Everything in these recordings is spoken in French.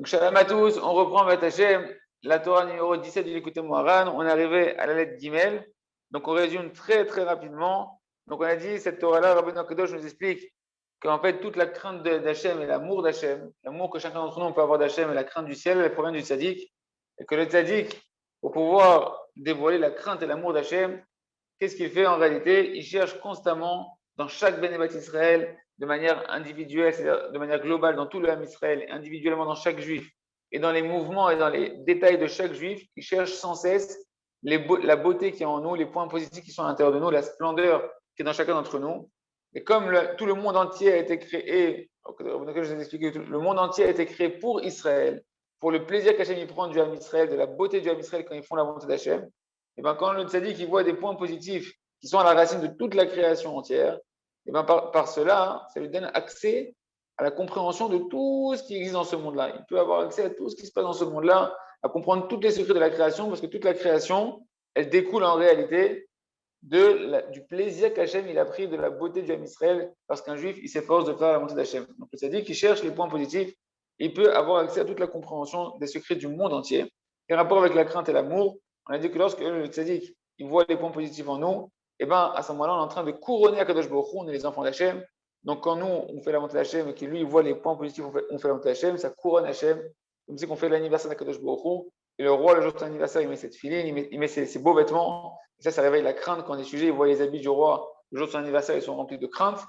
Donc, Shalom à tous, on reprend Vat Hashem, la Torah numéro 17 du Likutei Moharan. On est arrivé à la lettre Gimel. Donc, on résume très très rapidement. Donc, on a dit, cette Torah-là, Rabbeinu Akadosh nous explique qu'en fait, toute la crainte d'Hachem et l'amour d'Hachem, l'amour que chacun d'entre nous peut avoir d'Hachem et la crainte du ciel, elle provient du tzaddik. Et que le tzaddik, pour pouvoir dévoiler la crainte et l'amour d'Hachem, qu'est-ce qu'il fait en réalité? Il cherche constamment dans chaque Bénévat Israël, de manière individuelle, c'est-à-dire de manière globale dans tout le Ham Israël, individuellement dans chaque juif, et dans les mouvements et dans les détails de chaque juif, il cherche sans cesse la beauté qui est en nous, les points positifs qui sont à l'intérieur de nous, la splendeur qui est dans chacun d'entre nous. Et comme tout le monde entier a été créé, je vous ai expliqué, le monde entier a été créé pour Israël, pour le plaisir qu'Hachem y prend du Ham Israël, de la beauté du Ham Israël quand ils font la volonté d'Hachem, et bien quand le tzaddik il voit des points positifs qui sont à la racine de toute la création entière, et bien par cela, ça lui donne accès à la compréhension de tout ce qui existe dans ce monde-là. Il peut avoir accès à tout ce qui se passe dans ce monde-là, à comprendre tous les secrets de la création, parce que toute la création, elle découle en réalité du plaisir qu'Hachem il a pris de la beauté du Ham Israël, parce qu'un juif, il s'efforce de faire la volonté d'Hachem. Donc le tzaddik qui cherche les points positifs, il peut avoir accès à toute la compréhension des secrets du monde entier. Et rapport avec la crainte et l'amour, on a dit que lorsque le tzaddik il voit les points positifs en nous, et bien à ce moment-là, on est en train de couronner Akadosh Baruch Hu, on est les enfants d'Hachem. Donc quand nous, on fait la volonté d'Hachem et qu'il lui voit les points positifs, on fait la volonté d'Hachem, ça couronne Hachem, comme si on fait l'anniversaire d'Akadosh Baruch Hu. Et le roi, le jour de son anniversaire, il met cette filine, il met ses beaux vêtements. Et ça réveille la crainte quand on est sujet. Il voit les habits du roi. Le jour de son anniversaire, ils sont remplis de crainte.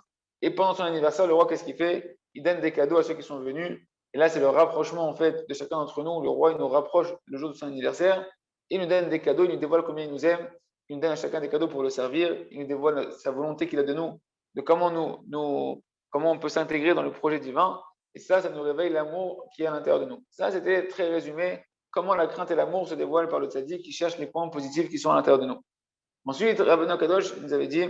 Et pendant son anniversaire, le roi, qu'est-ce qu'il fait? Il donne des cadeaux à ceux qui sont venus. Et là, c'est le rapprochement en fait de chacun d'entre nous. Le roi, il nous rapproche le jour de son anniversaire. Il nous donne des cadeaux, il nous dévoile combien il nous aime. Il nous donne à chacun des cadeaux pour le servir. Il nous dévoile sa volonté qu'il a de nous, de comment comment on peut s'intégrer dans le projet divin. Et ça nous réveille l'amour qui est à l'intérieur de nous. Ça, c'était très résumé. Comment la crainte et l'amour se dévoilent par le tzaddik qui cherche les points positifs qui sont à l'intérieur de nous. Ensuite, Rabbeinu Akadosh nous avait dit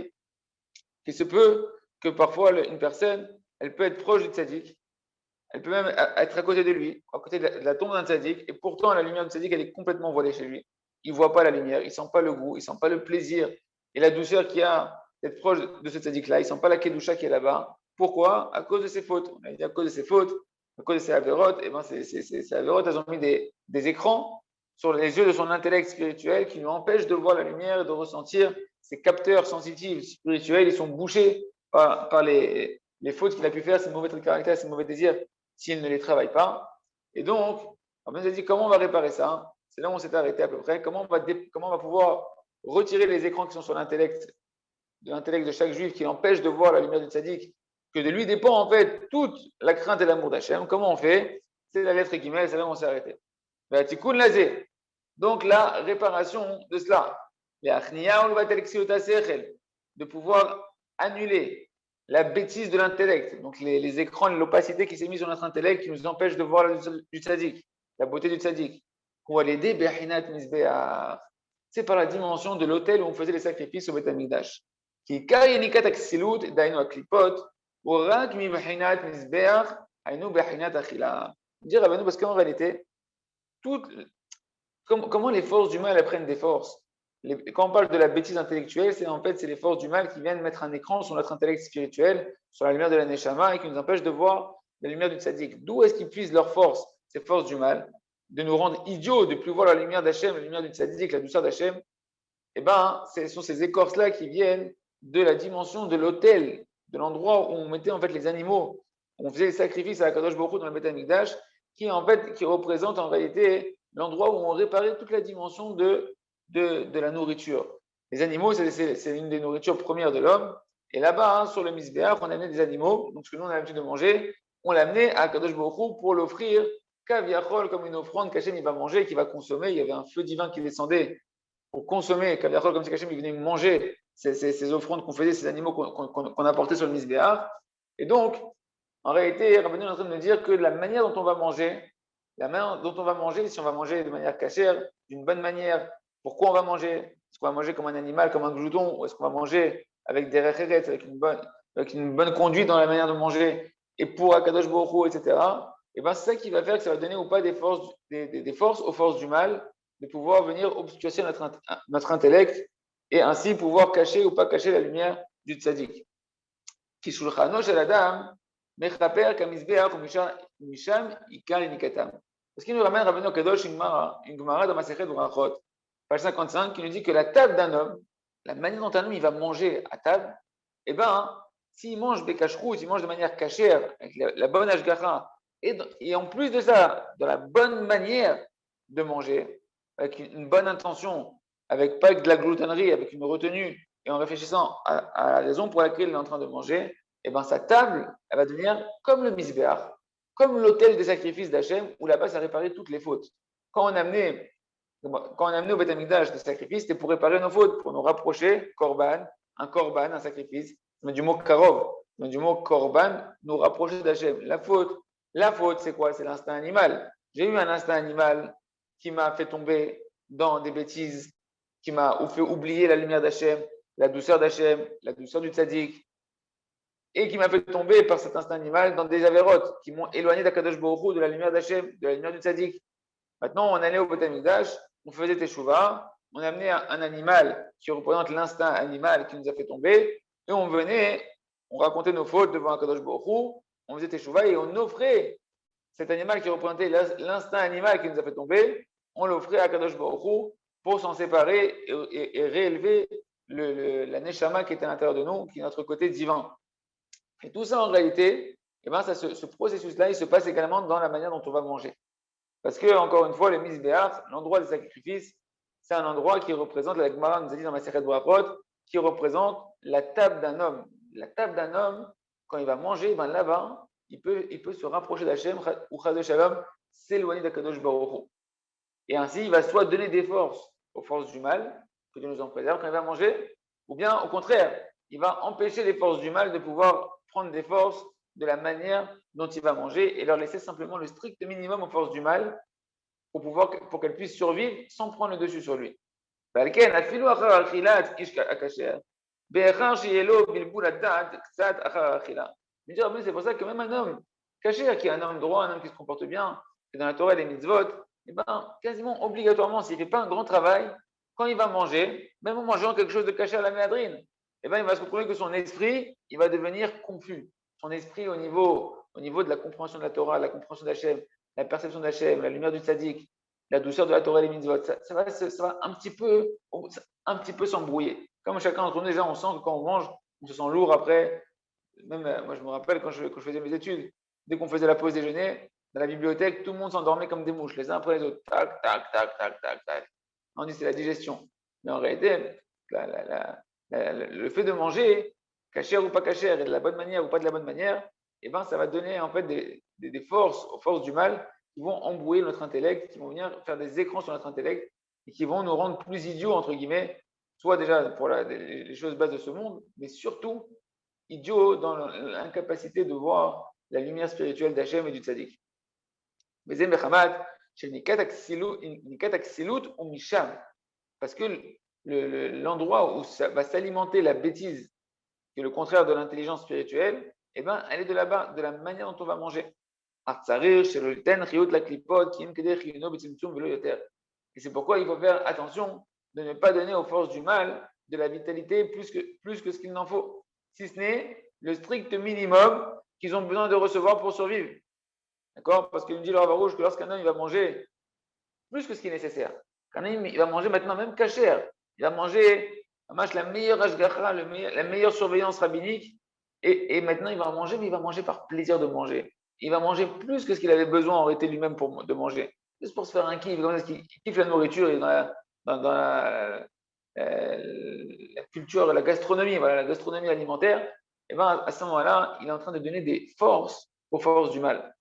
qu'il se peut que parfois une personne, elle peut être proche du tzaddik, elle peut même être à côté de lui, à côté de la tombe d'un tzaddik, et pourtant la lumière du tzaddik, elle est complètement voilée chez lui. Il ne voit pas la lumière, il ne sent pas le goût, il ne sent pas le plaisir et la douceur qu'il y a d'être proche de ce tzaddik-là, il ne sent pas la kedusha qui est là-bas. Pourquoi? À cause de ses fautes. On a dit à cause de ses fautes, à cause de ses avérotes, et ben ces avérotes, elles ont mis des écrans sur les yeux de son intellect spirituel qui lui empêchent de voir la lumière et de ressentir ses capteurs sensitifs spirituels. Ils sont bouchés par les fautes qu'il a pu faire, ses mauvais traits de caractère, ses mauvais désirs, s'il ne les travaille pas. Et donc, on nous a dit comment on va réparer ça. C'est là où on s'est arrêté à peu près. Comment on va pouvoir retirer les écrans qui sont sur l'intellect de chaque juif qui l'empêche de voir la lumière du tzaddik, que de lui dépend en fait toute la crainte et l'amour d'Hachem. Comment on fait? C'est la lettre Gimel, c'est là où on s'est arrêté. Donc la réparation de cela, de pouvoir annuler la bêtise de l'intellect, donc les écrans, l'opacité qui s'est mise sur notre intellect qui nous empêche de voir du tzaddik, la beauté du tzaddik. C'est par la dimension de l'autel où on faisait les sacrifices au Beth Amikdash. Qui dire à parce qu'en réalité, comment les forces du mal prennent des forces? Quand on parle de la bêtise intellectuelle, c'est les forces du mal qui viennent mettre un écran sur notre intellect spirituel, sur la lumière de la Neshama, et qui nous empêchent de voir la lumière du tzaddik. D'où est-ce qu'ils puisent leurs forces, ces forces du mal, de nous rendre idiots, de ne plus voir la lumière d'Hachem, la lumière du tzaddik, la douceur d'Hachem? Eh bien, ce sont ces écorces-là qui viennent de la dimension de l'autel, de l'endroit où on mettait en fait les animaux, où on faisait les sacrifices à Akadosh Baruch Hu dans le Beth Amikdash, qui représente en réalité l'endroit où on réparait toute la dimension de la nourriture. Les animaux, c'est une des nourritures premières de l'homme. Et là-bas, sur le Misbéach, on amenait des animaux, donc ce que nous on a l'habitude de manger, on l'amenait à Akadosh Baruch Hu pour l'offrir kaviachol comme une offrande qu'Hachem il va manger, qu'il va consommer. Il y avait un feu divin qui descendait pour consommer kaviachol comme si Hachem il venait manger ces offrandes qu'on faisait, ces animaux qu'on apportait sur le Misbéach. Et donc, en réalité, Rabbeinu est en train de nous dire que la manière dont on va manger, si on va manger de manière cachère, d'une bonne manière, pourquoi on va manger? Est-ce qu'on va manger comme un animal, comme un glouton, ou est-ce qu'on va manger avec des réchérets, avec une bonne conduite dans la manière de manger, et pour Akadosh Baruch Hu, etc. Et bien c'est ça qui va faire que ça va donner ou pas des forces aux forces du mal, de pouvoir venir obscurcir notre intellect, et ainsi pouvoir cacher ou pas cacher la lumière du tzaddik. Ki shulchano shel adam mechaper kamizbeach umisham ikar nikatam. Parce qu'il nous ramène Rabbeinu Kadosh une Gemara dans Masechet Brachot, page 55, qui nous dit que la table d'un homme, la manière dont un homme il va manger à table, eh bien, s'il mange Bekashrut, s'il mange de manière cachère, avec la bonne ashgacha, et en plus de ça, dans la bonne manière de manger, avec une bonne intention, avec pas de la gloutonnerie, avec une retenue, et en réfléchissant à la raison pour laquelle il est en train de manger, eh bien, sa table, elle va devenir comme le misbéach, comme l'autel des sacrifices d'Hachem, où là-bas, ça réparait toutes les fautes. Quand on amenait au Beth Amikdash des sacrifices, c'était pour réparer nos fautes, pour nous rapprocher, un sacrifice, mais du mot karov, mais du mot korban, nous rapprocher d'Hachem. La faute, c'est quoi? C'est l'instinct animal. J'ai eu un instinct animal qui m'a fait tomber dans des bêtises, qui m'a fait oublier la lumière d'Hachem, la douceur d'Hachem, la douceur du tzaddik, et qui m'a fait tomber par cet instinct animal dans des avérotes qui m'ont éloigné d'Akadosh Baruch Hu, de la lumière d'Hachem, de la lumière du tzaddik. Maintenant, on allait au Beth Amikdash, on faisait teshuva, on amenait un animal qui représente l'instinct animal qui nous a fait tomber, et on venait, on racontait nos fautes devant Akadosh Baruch Hu, on faisait teshuva et on offrait cet animal qui représentait l'instinct animal qui nous a fait tomber, on l'offrait à Akadosh Baruch Hu pour s'en séparer et réélever la neshama qui était à l'intérieur de nous, qui est notre côté divin. Et tout ça, en réalité, eh ben, ce processus-là, il se passe également dans la manière dont on va manger. Parce que, encore une fois, le misbéach, l'endroit des sacrifices, c'est un endroit qui représente, la Gemara nous a dit dans Masechet Brachot, qui représente la table d'un homme. La table d'un homme, quand il va manger, ben là-bas, il peut se rapprocher d'Hachem, ou Chas de Shalom, s'éloigner d'Akadosh Baruch Hu. Et ainsi, il va soit donner des forces aux forces du mal, que Dieu nous en préserve quand il va manger, ou bien, au contraire, il va empêcher les forces du mal de pouvoir prendre des forces de la manière dont il va manger et leur laisser simplement le strict minimum aux forces du mal pour qu'elles puissent survivre sans prendre le dessus sur lui. C'est pour ça que même un homme caché, qui est un homme droit, un homme qui se comporte bien, qui est dans la Torah et les mitzvot, eh ben, quasiment obligatoirement, s'il ne fait pas un grand travail, quand il va manger, même en mangeant quelque chose de caché à la méadrine, eh ben, il va se retrouver que son esprit, il va devenir confus. Son esprit au niveau de la compréhension de la Torah, la compréhension d'Hachem, la perception d'Hachem, la lumière du tzaddik, la douceur de la Torah et les mitzvot, ça va un petit peu s'embrouiller. Comme chacun d'entre nous, déjà, on sent que quand on mange, on se sent lourd après. Même moi, je me rappelle quand je faisais mes études, dès qu'on faisait la pause déjeuner, dans la bibliothèque, tout le monde s'endormait comme des mouches, les uns après les autres. Tac, tac, tac, tac, tac, tac. On dit c'est la digestion. Mais en réalité, le fait de manger, cachère ou pas cachère, et de la bonne manière ou pas de la bonne manière, eh ben, ça va donner en fait des forces aux forces du mal qui vont embrouiller notre intellect, qui vont venir faire des écrans sur notre intellect et qui vont nous rendre plus idiots, entre guillemets, soit déjà pour les choses basses de ce monde, mais surtout idiots dans l'incapacité de voir la lumière spirituelle d'Hachem et du tzaddik. Parce que l'endroit où ça va s'alimenter la bêtise, qui est le contraire de l'intelligence spirituelle, eh ben, elle est de là-bas, de la manière dont on va manger. Et c'est pourquoi il faut faire attention de ne pas donner aux forces du mal de la vitalité plus que ce qu'il n'en faut, si ce n'est le strict minimum qu'ils ont besoin de recevoir pour survivre. D'accord? Parce qu'il me dit le Rav Arush que lorsqu'un homme il va manger plus que ce qui est nécessaire, qu'un homme il va manger maintenant même cachère, il va manger la meilleure ashgacha, la meilleure surveillance rabbinique, et maintenant il va manger, mais il va manger par plaisir de manger. Il va manger plus que ce qu'il avait besoin en réalité lui-même de manger. Juste pour se faire un kiff, comme ça, il kiffe la nourriture et dans la culture, la gastronomie, voilà, la gastronomie alimentaire, et ben à ce moment-là, il est en train de donner des forces aux forces du mal.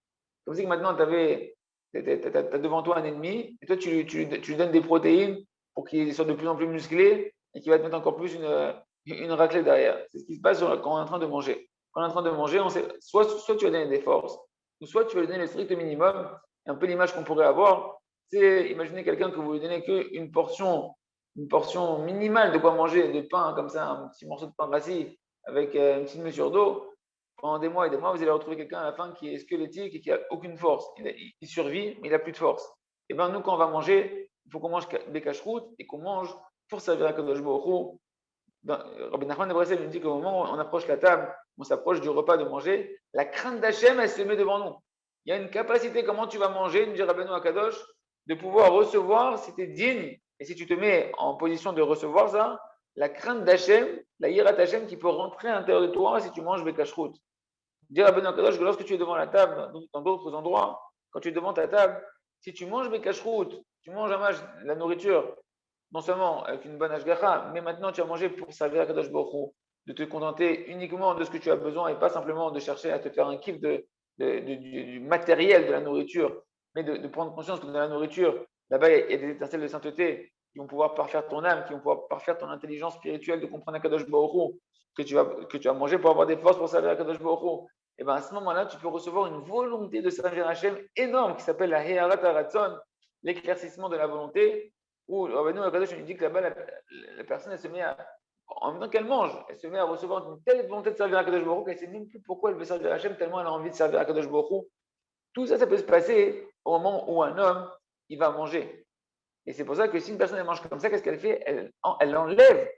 Comme si que maintenant, tu as devant toi un ennemi, et toi, tu lui donnes des protéines pour qu'il soit de plus en plus musclé et qu'il va te mettre encore plus une raclée derrière. C'est ce qui se passe quand on est en train de manger. Quand on est en train de manger, soit tu vas donner des forces, ou soit tu vas lui donner le strict minimum. Et un peu l'image qu'on pourrait avoir, c'est imaginer quelqu'un que vous lui donnez qu'une portion minimale de quoi manger, de pain comme ça, un petit morceau de pain rassis avec une petite mesure d'eau. Pendant des mois et des mois, vous allez retrouver quelqu'un à la fin qui est squelettique et qui n'a aucune force. Il survit, mais il n'a plus de force. Et bien nous, quand on va manger, il faut qu'on mange des cacheroutes et qu'on mange pour servir à Kadosh Baruch Hu. Rabbi Nachman de Breslev nous dit qu'au moment où on approche la table, on s'approche du repas de manger, la crainte d'Hachem, elle se met devant nous. Il y a une capacité, comment tu vas manger, nous dit Rabbeinu Akadosh, de pouvoir recevoir si tu es digne et si tu te mets en position de recevoir ça, la crainte d'Hachem, la hirat Hachem qui peut rentrer à l'intérieur de toi si tu manges Bekashrut. Dit Rabbeinu Akadosh que lorsque tu es devant la table, dans d'autres endroits, quand tu es devant ta table, si tu manges Bekashrut, tu manges la nourriture, non seulement avec une bonne ashgacha, mais maintenant tu as mangé pour servir à Kadosh Baruch Hu, de te contenter uniquement de ce que tu as besoin et pas simplement de chercher à te faire un kiff du matériel de la nourriture, mais de prendre conscience que dans la nourriture, là-bas, il y a des étincelles de sainteté qui vont pouvoir parfaire ton âme, qui vont pouvoir parfaire ton intelligence spirituelle de comprendre Kadosh Baruch Hu, que tu vas manger pour avoir des forces pour servir à Kadosh Baruch Hu. Et bien à ce moment-là, tu peux recevoir une volonté de servir Hachem énorme qui s'appelle la Heharat Haratzon, l'éclaircissement de la volonté, où Rabbeinu Akadosh nous dit que là-bas, la personne, elle se met à, en même temps qu'elle mange, elle se met à recevoir une telle volonté de servir à Kadosh Baruch Hu qu'elle ne sait même plus pourquoi elle veut servir à Hachem, tellement elle a envie de servir à Kadosh Baruch Hu. Tout ça, ça peut se passer au moment où un homme, il va manger. Et c'est pour ça que si une personne elle mange comme ça, qu'est-ce qu'elle fait? Elle enlève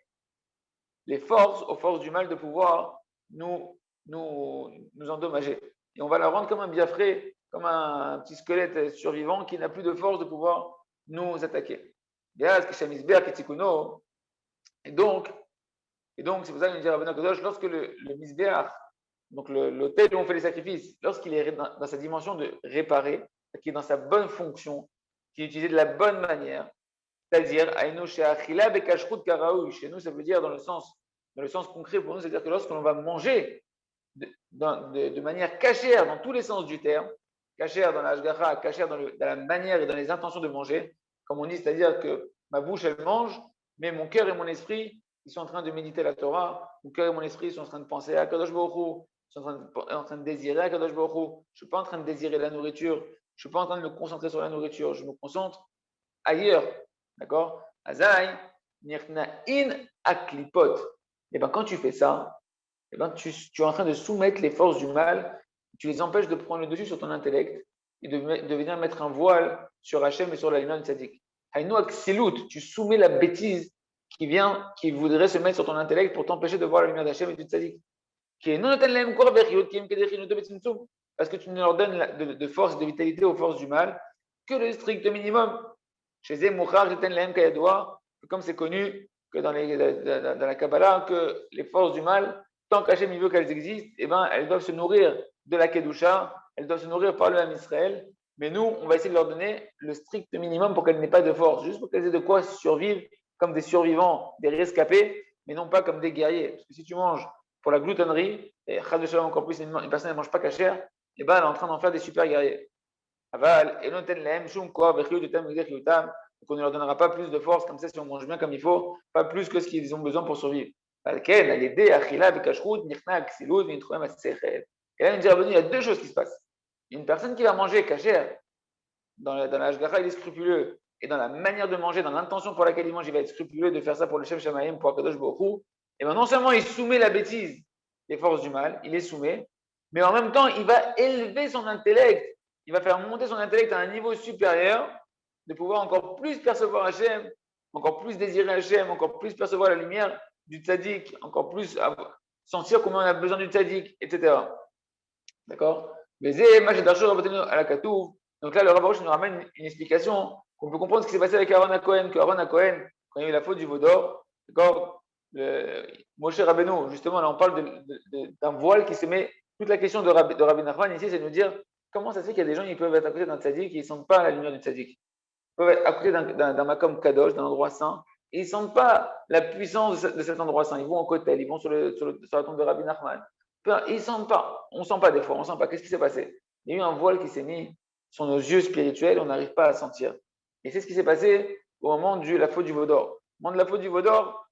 les forces aux forces du mal de pouvoir nous endommager. Et on va la rendre comme un biafré, comme un petit squelette survivant qui n'a plus de force de pouvoir nous attaquer. Et donc, c'est pour ça que nous dit Rabbeinu Akadosh, lorsque le misbéach, donc l'autel où on fait les sacrifices, lorsqu'il est dans sa dimension de réparer, qui est dans sa bonne fonction, qui est utilisé de la bonne manière, c'est-à-dire, chez nous, ça veut dire dans le sens concret pour nous, c'est-à-dire que lorsqu'on va manger de manière cachère dans tous les sens du terme, cachère dans la hashgacha, cachère dans la manière et dans les intentions de manger, comme on dit, c'est-à-dire que ma bouche, elle mange, mais mon cœur et mon esprit, ils sont en train de méditer la Torah, mon cœur et mon esprit sont en train de penser à Kadosh Baruch Hu, ils sont en train de désirer à Kadosh Baruch Hu. Je ne suis pas en train de désirer la nourriture, je ne suis pas en train de me concentrer sur la nourriture, je me concentre ailleurs. D'accord? Azaï, nirna'in aklipot. Et bien quand tu fais ça, et ben tu es en train de soumettre les forces du mal, tu les empêches de prendre le dessus sur ton intellect et de venir mettre un voile sur Hachem et sur la lumière du tzaddik. Haïnou aksilut, tu soumets la bêtise qui voudrait se mettre sur ton intellect pour t'empêcher de voir la lumière d'Hachem et du tzaddik. Parce que tu ne leur donnes de force et de vitalité aux forces du mal que le strict minimum. Chez eux, comme c'est connu que dans la Kabbalah, que les forces du mal, tant qu'Hachem veut qu'elles existent, eh ben, elles doivent se nourrir de la Kedusha, elles doivent se nourrir par le Ham Israël. Mais nous, on va essayer de leur donner le strict minimum pour qu'elles n'aient pas de force, juste pour qu'elles aient de quoi survivre comme des survivants, des rescapés, mais non pas comme des guerriers. Parce que si tu manges pour la gloutonnerie, et encore plus, une personne ne mange pas cachère, eh ben, elle est en train d'en faire des super guerriers. Aval, et donc on ne leur donnera pas plus de force comme ça si on mange bien comme il faut, pas plus que ce qu'ils ont besoin pour survivre. Et là, il y a deux choses qui se passent. Une personne qui va manger cachère, dans la hashgacha, il est scrupuleux, et dans la manière de manger, dans l'intention pour laquelle il mange, il va être scrupuleux de faire ça pour le Shem Shamayim, pour Akadosh Baruch Hu. Et bien non seulement il soumet la bêtise, les forces du mal, il les soumet, mais en même temps, il va élever son intellect. Il va faire monter son intellect à un niveau supérieur, de pouvoir encore plus percevoir Hachem, encore plus désirer Hachem, encore plus percevoir la lumière du tzaddik, encore plus sentir combien on a besoin du tzaddik, etc. D'accord? Donc là, le Rav Arush nous ramène une explication qu'on peut comprendre ce qui s'est passé avec Aaron HaKohen, que Aaron HaKohen, quand il y a eu la faute du Vaudor, d'accord? Moshe Rabbeinu, justement, là on parle d'un voile qui se met. Toute la question de Rabbi Nachman ici, c'est de nous dire comment ça se fait qu'il y a des gens qui peuvent être à côté d'un tzaddik et ils ne sentent pas la lumière du tzaddik. Ils peuvent être à côté d'un makom kadosh, d'un endroit saint, et ils ne sentent pas la puissance de cet endroit saint. Ils vont au kotel, ils vont sur la tombe de Rabbi Nachman. Ils ne sentent pas. On ne sent pas des fois, on ne sent pas. Qu'est-ce qui s'est passé? Il y a eu un voile qui s'est mis sur nos yeux spirituels, on n'arrive pas à sentir. Et c'est ce qui s'est passé au moment de la faute du Vaudor. Au moment de la faute du Vaudor,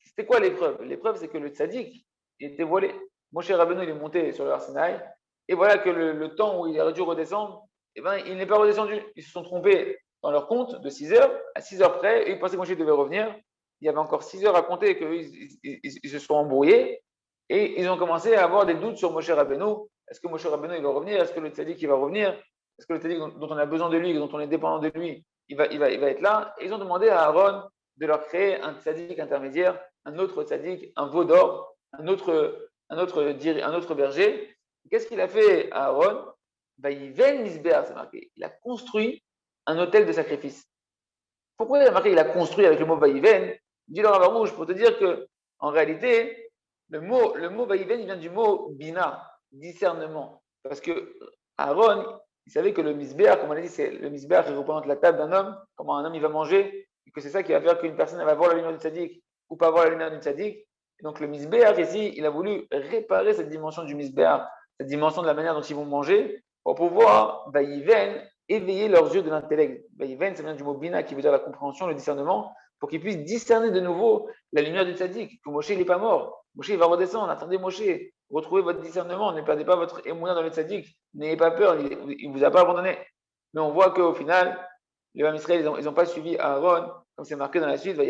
c'était quoi l'épreuve? L'épreuve, c'est que le tzaddik, il était voilé. Moshe Rabbeinu, il est monté sur le Sinaï, et voilà que le temps où il aurait dû redescendre, eh ben, il n'est pas redescendu. Ils se sont trompés dans leur compte de 6 heures, à 6 heures près, et ils pensaient que Moshe devait revenir. Il y avait encore 6 heures à compter, et qu'ils se sont embrouillés, et ils ont commencé à avoir des doutes sur Moshe Rabbeinu. Est-ce que Moshe Rabbeinu il va revenir? Est-ce que le tzaddik il va revenir? Est-ce que le tzaddik dont on a besoin de lui, dont on est dépendant de lui, il va être là? Et ils ont demandé à Aaron de leur créer un tzaddik intermédiaire, un autre tzaddik, un veau d'or, un autre berger. Qu'est-ce qu'il a fait à Aaron? Vaïven Misbéar, c'est marqué. Il a construit un hôtel de sacrifice. Pourquoi il a marqué qu'il a construit avec le mot Vaïven? Dit le Rav Arouche pour te dire que, en réalité, le mot Vaïven, il vient du mot Bina, discernement. Parce que Aaron, il savait que le Misbéar, comme on a dit, c'est le Misbéar qui représente la table d'un homme, comment un homme il va manger, et que c'est ça qui va faire qu'une personne va voir la lumière du tzaddik ou pas voir la lumière du tzaddik. Et donc le Misbéar, ici, il a voulu réparer cette dimension du Misbéar, cette dimension de la manière dont ils vont manger, pour pouvoir, Vaïven, éveiller leurs yeux de l'intellect. Vaïven, ça vient du mot Bina, qui veut dire la compréhension, le discernement, pour qu'ils puissent discerner de nouveau la lumière du tzaddik, que Moshe il n'est pas mort. Moshe il va redescendre, attendez Moshe, retrouvez votre discernement, ne perdez pas votre émouna dans le tzaddik, n'ayez pas peur, il ne vous a pas abandonné. Mais on voit qu'au final, les Bam Israël, ils n'ont pas suivi Aaron, comme c'est marqué dans la suite, que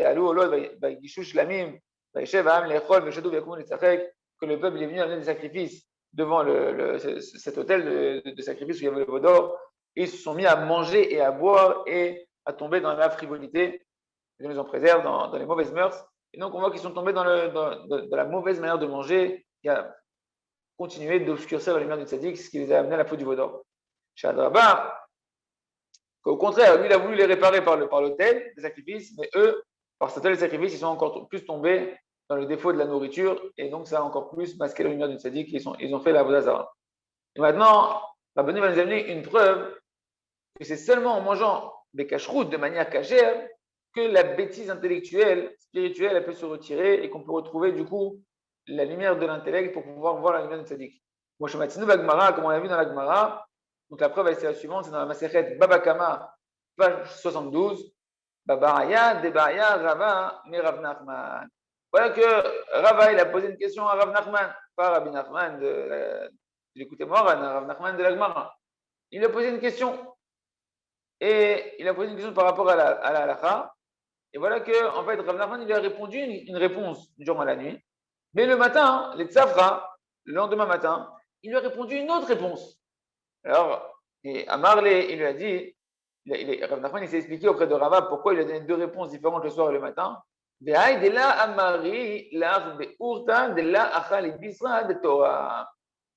le peuple est venu amener des sacrifices devant cet hôtel de sacrifice où il y avait le veau d'or, et ils se sont mis à manger et à boire et à tomber dans la frivolité. Dieu nous en préserve dans les mauvaises mœurs. Et donc, on voit qu'ils sont tombés dans la mauvaise manière de manger, qui a continué d'obscurcir la lumière du tzaddik, ce qui les a amenés à la faute du veau d'or. Shadraba, au contraire, lui, il a voulu les réparer par l'autel des sacrifices, mais eux, par cet autel des sacrifices, ils sont encore plus tombés dans le défaut de la nourriture, et donc ça a encore plus masqué la lumière du tzaddik, ils ont fait la vodazara. Et maintenant, Rabbeinu va nous amener une preuve que c'est seulement en mangeant des cacheroutes de manière cachère que la bêtise intellectuelle, spirituelle, elle peut se retirer et qu'on peut retrouver du coup la lumière de l'intellect pour pouvoir voir la lumière du tzaddik. Moshe Matzinu Bagmara, comme on l'a vu dans la Gemara, donc la preuve c'est la suivante, c'est dans la Masechet Baba Kama, page 72, Babaraya, Debaraya, Rava, mais Rav Nachman. Voilà que Rava, il a posé une question à Rav Nachman, pas Rabbi Nachman de l'écouter Moharan, Rav Nachman de la Gemara. Il a posé une question. Et il a posé une question par rapport à la halakha. Et voilà que, en fait, Rav Nachman, il lui a répondu une réponse durant la nuit. Mais le matin, les tzafra, le lendemain matin, il lui a répondu une autre réponse. Alors, et Amarle, il lui a dit, Rav Nachman, il s'est expliqué auprès de Rava pourquoi il a donné deux réponses différentes le soir et le matin.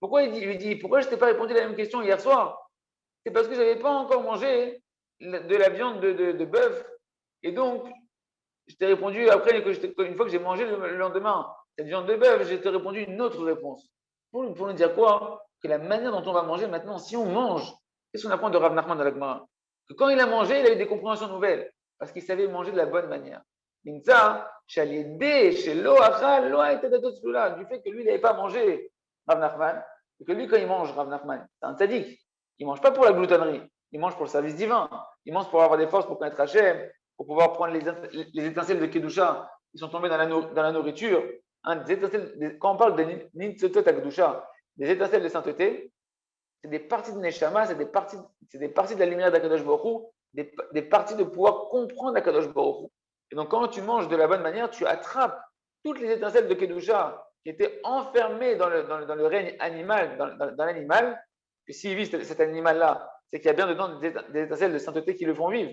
Pourquoi il lui dit, pourquoi je ne t'ai pas répondu la même question hier soir? C'est parce que je n'avais pas encore mangé de la viande de bœuf. Et donc, je t'ai répondu après, une fois que j'ai mangé le lendemain, cette viande de bœuf, j'ai répondu une autre réponse. Pour nous dire quoi? Que la manière dont on va manger maintenant, si on mange, qu'est-ce qu'on apprend de Rav Nachman dans la Gemara? Que quand il a mangé, il a eu des compréhensions nouvelles, parce qu'il savait manger de la bonne manière. Du fait que lui, il n'avait pas mangé Rav Nachman, et que lui, quand il mange Rav Nachman, c'est un tzaddik. Il ne mange pas pour la gloutonnerie, il mange pour le service divin, il mange pour avoir des forces pour connaître Hachem, pour pouvoir prendre les étincelles de Kedusha qui sont tombées dans la nourriture. Quand on parle de Nitzotot Akdusha, des étincelles de sainteté, c'est des parties de Neshama, c'est des parties de la lumière d'Akadosh Baruch Hu, des parties de pouvoir comprendre Akadosh Baruch Hu. Et donc, quand tu manges de la bonne manière, tu attrapes toutes les étincelles de Kedusha qui étaient enfermées dans le règne animal, dans l'animal. Et s'il vit cet animal-là, c'est qu'il y a bien dedans des étincelles de sainteté qui le font vivre.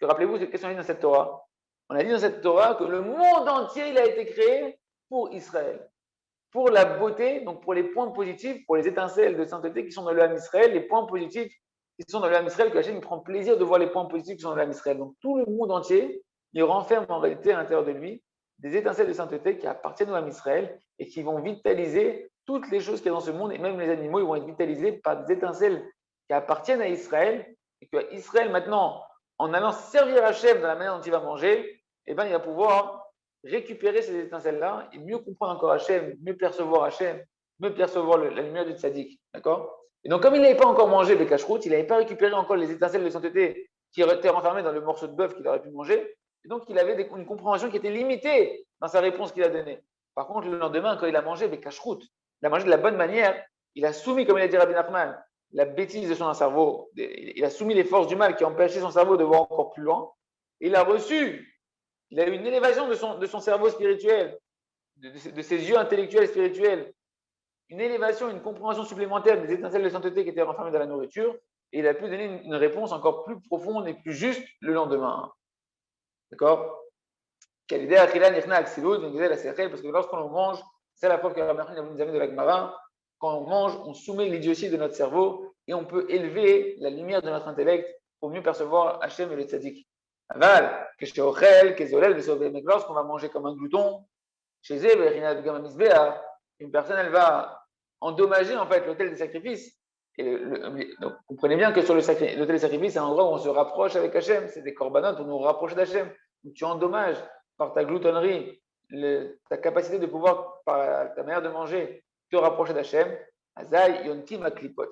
Rappelez-vous, qu'est-ce qu'on a dit dans cette Torah? On a dit dans cette Torah que le monde entier, il a été créé pour Israël. Pour la beauté, donc pour les points positifs, pour les étincelles de sainteté qui sont dans le Ham Israël, les points positifs qui sont dans le Ham Israël, que Hachem prend plaisir de voir les points positifs qui sont dans le Ham Israël. Donc tout le monde entier, il renferme en réalité à l'intérieur de lui des étincelles de sainteté qui appartiennent au Ham Israël et qui vont vitaliser toutes les choses qu'il y a dans ce monde, et même les animaux, ils vont être vitalisés par des étincelles qui appartiennent à Israël, et que Israël maintenant, en allant servir Hachem dans la manière dont il va manger, eh ben, il va pouvoir récupérer ces étincelles-là et mieux comprendre encore Hachem, mieux percevoir la lumière du tzaddik. D'accord? Et donc, comme il n'avait pas encore mangé le cacheroute, il n'avait pas récupéré encore les étincelles de sainteté qui étaient renfermées dans le morceau de bœuf qu'il aurait pu manger. Et donc, il avait une compréhension qui était limitée dans sa réponse qu'il a donnée. Par contre, le lendemain, quand il a mangé le cacheroute, il a mangé de la bonne manière, il a soumis, comme il a dit Rabbi Nachman, la bêtise de son cerveau, il a soumis les forces du mal qui empêchaient son cerveau de voir encore plus loin. Et il a eu une élévation de son cerveau spirituel, de ses yeux intellectuels et spirituels, une élévation, une compréhension supplémentaire des étincelles de sainteté qui étaient renfermées dans la nourriture, et il a pu donner une réponse encore plus profonde et plus juste le lendemain. D'accord? Parce que lorsqu'on mange, c'est la preuve que Rabbi Nachman nous amène de la Gemara, quand on mange, on soumet l'idiotie de notre cerveau et on peut élever la lumière de notre intellect pour mieux percevoir Hachem et le tzaddik. Aval, que chez Ochel, que Zolel, mais lorsqu'on va manger comme un glouton, chez Zeb, une personne, elle va endommager en fait l'autel des sacrifices. Donc, comprenez bien que sur l'autel des sacrifices, c'est un endroit où on se rapproche avec Hachem, c'est des corbanotes pour nous rapprocher d'Hachem. Donc, tu endommages par ta gloutonnerie, ta capacité de pouvoir, par ta manière de manger, te rapprocher d'Hachem. Azaï, Yontim, Aklipot.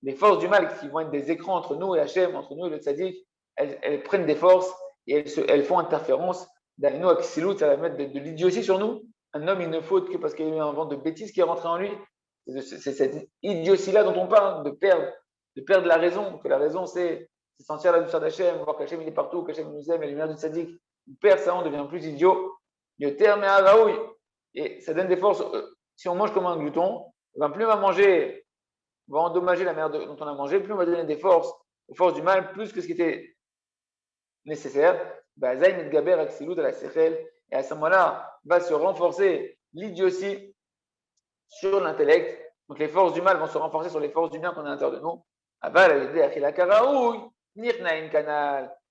Les forces du mal qui vont être des écrans entre nous et Hachem, entre nous et le tzaddik, elles prennent des forces et elles font interférence. D'Alino Aksilut, ça va mettre de l'idiotie sur nous. Un homme, il ne faute que parce qu'il y a eu un vent de bêtises qui est rentré en lui. C'est cette idiotie-là dont on parle, de perdre la raison. Que la raison, c'est sentir la douceur d'Hachem, voir qu'Hachem il est partout, qu'Hachem nous aime, et la lumière du tzaddik. On perd ça, on devient plus idiot. Et ça donne des forces. Si on mange comme un glouton, plus on va manger, on va endommager la manière dont on a mangé, plus on va donner des forces, aux forces du mal, plus que ce qui était nécessaire. Et à ce moment-là, va se renforcer l'idiotie sur l'intellect. Donc les forces du mal vont se renforcer sur les forces du bien qu'on a à l'intérieur de nous.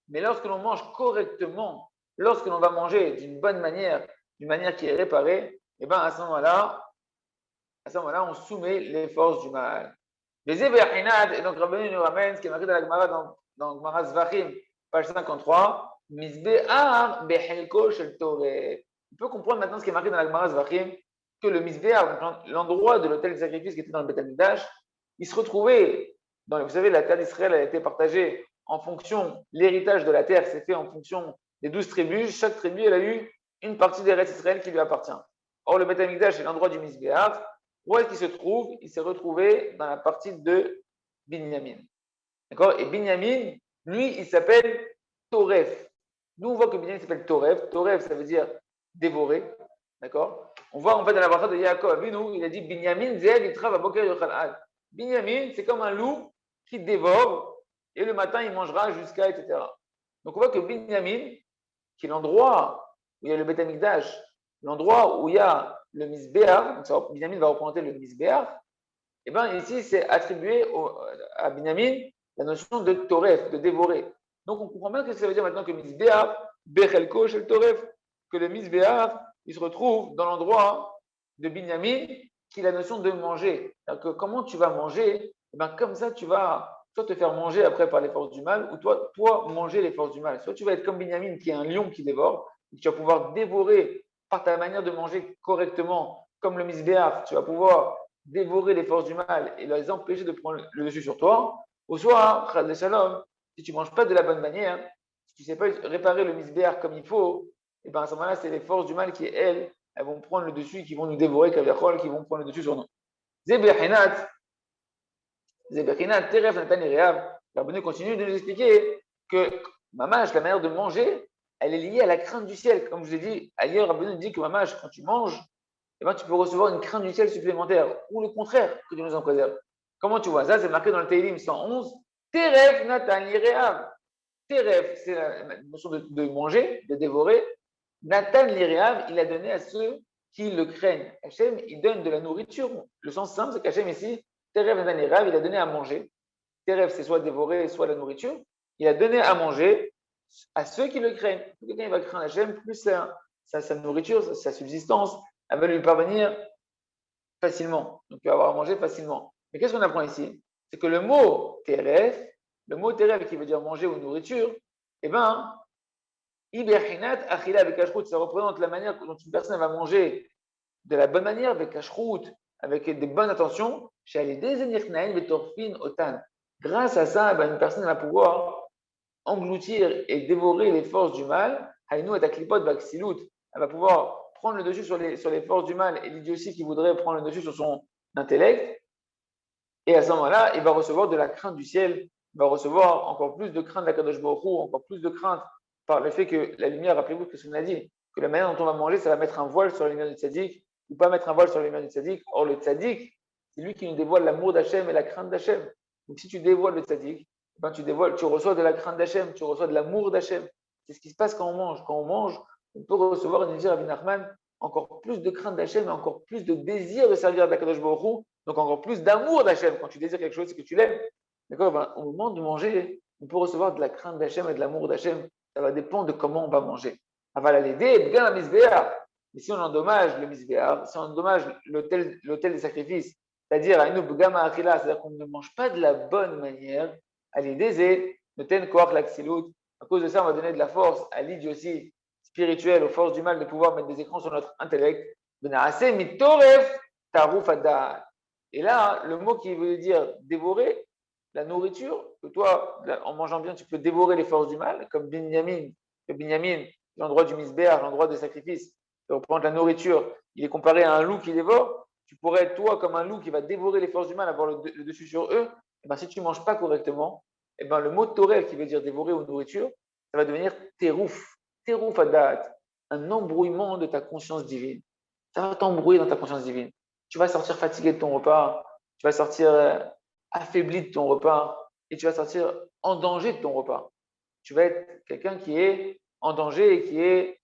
Mais lorsque l'on mange correctement, lorsque l'on va manger d'une bonne manière, d'une manière qui est réparée, et bien à ce moment-là, on soumet les forces du mal. Et donc Rabbeinu nous ramène ce qui est marqué dans la Gemara, dans Gemara Zvachim, page 53. On peut comprendre maintenant ce qui est marqué dans la Gemara Zvachim, que le Mizbeach, l'endroit de l'autel de sacrifice qui était dans le Beth Amikdash, il se retrouvait, vous savez, la terre d'Israël a été partagée en fonction, l'héritage de la terre s'est fait en fonction des 12 tribus, chaque tribu, elle a eu une partie des restes d'Israël qui lui appartient. Or, le Beth Amikdash est l'endroit du Mizbeach. Où est-ce qu'il se trouve? Il s'est retrouvé dans la partie de Binyamin. D'accord? Et Binyamin, lui, il s'appelle Toref. Nous, on voit que Binyamin s'appelle Toref. Toref, ça veut dire dévorer. D'accord? On voit en fait dans la bracha de Yaakov, il a dit Binyamin, Zed, il travaille à Boker Yochal. Binyamin, c'est comme un loup qui dévore et le matin, il mangera jusqu'à, etc. Donc, on voit que Binyamin, qui est l'endroit où il y a le Beth Amikdash, l'endroit où il y a le Mizbeach, donc Binyamin va représenter le Mizbeach, et bien ici, c'est attribué à Binyamin la notion de Toref, de dévorer. Donc, on comprend bien ce que ça veut dire maintenant que Mizbeach, Bechelko shel Toref, que le Mizbeach, il se retrouve dans l'endroit de Binyamin, qui est la notion de manger. Donc, comment tu vas manger? Et bien, comme ça, tu vas soit te faire manger après par les forces du mal, ou toi manger les forces du mal. Soit tu vas être comme Binyamin, qui est un lion qui dévore, et tu vas pouvoir dévorer par ta manière de manger correctement, comme le Mizbeach, tu vas pouvoir dévorer les forces du mal et les empêcher de prendre le dessus sur toi. Ou soit, Chad le Shalom, si tu ne manges pas de la bonne manière, si tu ne sais pas réparer le Mizbeach comme il faut, et bien à ce moment-là, c'est les forces du mal qui, elles vont prendre le dessus, qui vont nous dévorer, qui vont prendre le dessus sur nous. Zebechinat, Teref Natan Ireav, Rabbeinu continue de nous expliquer que Mamash, la manière de manger, elle est liée à la crainte du ciel. Comme je vous ai dit, ailleurs, Rabbeinu dit que Mamash, quand tu manges, eh ben, tu peux recevoir une crainte du ciel supplémentaire, ou le contraire, que Dieu nous en préserve. Comment tu vois ça? C'est marqué dans le Teilim 111. Teref Natan Ireav. Teref, c'est la notion de manger, de dévorer. Natan Lireav, il a donné à ceux qui le craignent. Hachem, il donne de la nourriture. Le sens simple, c'est qu'Hachem ici, Teref Natan Lireav, il a donné à manger. Teref, c'est soit dévorer, soit la nourriture. Il a donné à manger à ceux qui le craignent. Plus quelqu'un va craindre Hachem, plus sa nourriture, sa subsistance, elle va lui parvenir facilement. Donc, il va avoir à manger facilement. Mais qu'est-ce qu'on apprend ici? C'est que le mot Teref qui veut dire manger ou nourriture, eh bien, Iberhinat, Achila avec Kashrut, ça représente la manière dont une personne va manger de la bonne manière, avec Kashrut, avec des bonnes intentions. Grâce à ça, une personne va pouvoir engloutir et dévorer les forces du mal. Elle va pouvoir prendre le dessus sur les forces du mal et l'idiotie qui voudrait prendre le dessus sur son intellect. Et à ce moment-là, il va recevoir de la crainte du ciel, il va recevoir encore plus de crainte d'Akadosh Baruch Hu, encore plus de crainte par le fait que la lumière, rappelez-vous que ce qu'on a dit, que la manière dont on va manger, ça va mettre un voile sur la lumière du tzaddik, ou pas mettre un voile sur la lumière du tzaddik. Or, le tzaddik, c'est lui qui nous dévoile l'amour d'Hachem et la crainte d'Hachem. Donc, si tu dévoiles le tzaddik, tu reçois de la crainte d'Hachem, tu reçois de l'amour d'Hachem. C'est ce qui se passe quand on mange. Quand on mange, on peut recevoir, nous dit Rabbi Nachman, encore plus de crainte d'Hachem et encore plus de désir de servir d'Akadosh Baruch Hu, donc encore plus d'amour d'Hachem. Quand tu désires quelque chose, c'est que tu l'aimes. D'accord? Ben, au moment de manger, on peut recevoir de la crainte d'Hachem et de l'amour d'Hachem. Ça va dépendre de comment on va manger. Aval l'aider, bien la misbéar. Mais si on endommage le misbéar, si on endommage l'autel des sacrifices, c'est-à-dire à une bgama achila, c'est-à-dire qu'on ne mange pas de la bonne manière, à l'idée, ne ten koach l'axilut. À cause de ça, on va donner de la force à l'idiotie spirituelle, aux forces du mal de pouvoir mettre des écrans sur notre intellect. Benaase mitoref taruf ada. Et là, le mot qui veut dire dévorer, la nourriture, que toi, en mangeant bien, tu peux dévorer les forces du mal, comme Binyamin, l'endroit du misbéar, l'endroit des sacrifices, pour prendre la nourriture, il est comparé à un loup qui dévore. Tu pourrais être toi comme un loup qui va dévorer les forces du mal, avoir le dessus sur eux. Et ben, si tu ne manges pas correctement, et ben, le mot torel qui veut dire dévorer ou nourriture, ça va devenir terouf, terouf adat, un embrouillement de ta conscience divine. Ça va t'embrouiller dans ta conscience divine. Tu vas sortir fatigué de ton repas, tu vas sortir affaibli de ton repas et tu vas sortir en danger de ton repas. Tu vas être quelqu'un qui est en danger et qui est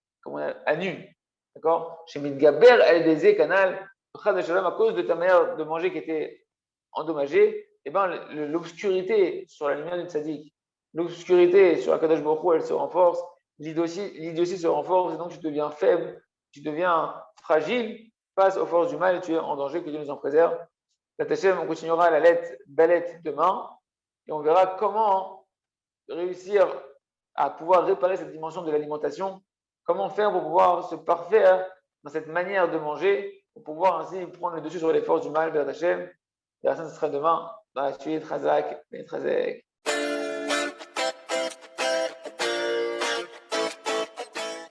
à nu. D'accord? Chez Midgaber, LDZ, Canal, à cause de ta manière de manger qui était endommagée, eh ben, l'obscurité sur la lumière du tzaddik, l'obscurité sur la Kadosh Baruch Hu, elle se renforce, l'idiotie se renforce et donc tu deviens faible, tu deviens fragile face aux forces du mal et tu es en danger, que Dieu nous en préserve. On continuera à la lettre Balette demain et on verra comment réussir à pouvoir réparer cette dimension de l'alimentation, comment faire pour pouvoir se parfaire dans cette manière de manger, pour pouvoir ainsi prendre le dessus sur les forces du mal, vers Hachem. Et ça, ce sera demain dans la suite, Razak et Trazek.